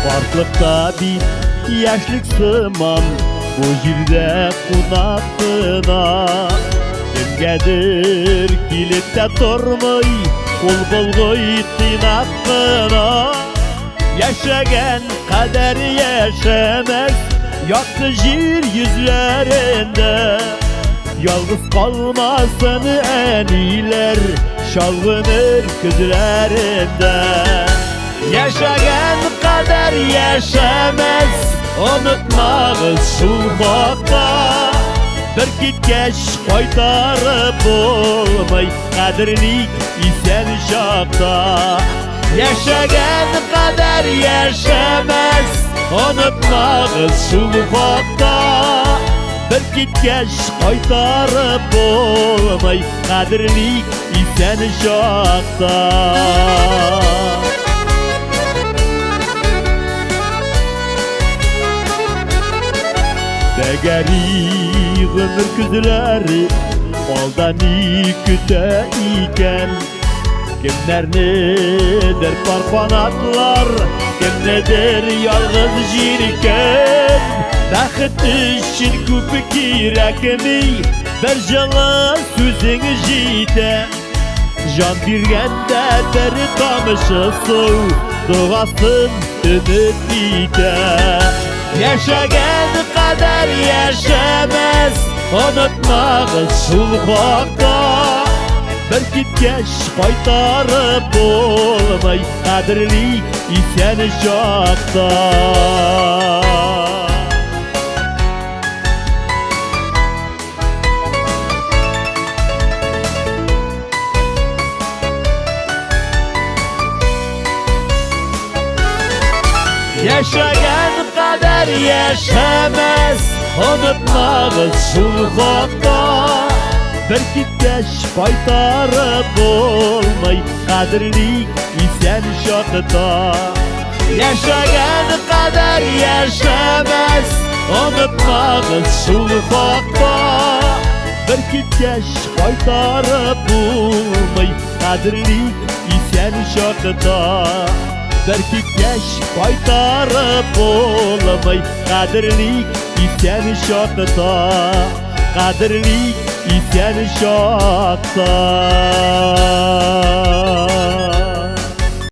Farklılıkta bir yaşlık sığmam bu jirde kunaktına. Kimgedir kilitde durmay kul koy tinaktına. Yaşagan kader yaşamaz yaktı jir yüzlerinde. Yalnız kalmasın eniler şalgınır gözlerinde. Yaşagan kader yaşamaz unutmağız şu bakta. Bir gitgeç kaytarıp olmay kaderlik isen şakta. Yaşagan kader yaşamaz unutmağız şu bakta. Bir gitgeç kaytarıp olmay kaderlik isen şakta. Degeri ömür küzleri aldan küte iken. Kimler nedir parpanatlar, kim nedir yalnız jirken. Daxit için köpük kirekmi bir jala sözün jite. Can birgende bir tamışı su doğasın ümit ite. Yaşagan kader yaşamaz unutmağız şu bakta. Bir gitgeç kaytarıp olmay kaderlik isen şakta. Yaşagan kader yaşamaz unutmağız şu bakta. Bir gitgeç kaytarıp olmay kaderlik isen şakta. Yaşagan kader yaşamaz unutmağız şu bakta. Bir gitgeç kaytarıp olmay kaderlik isen şakta. Bir gitgeç kaytarıp olmay kaderlik isen şakta. Kaderlik isen şakta.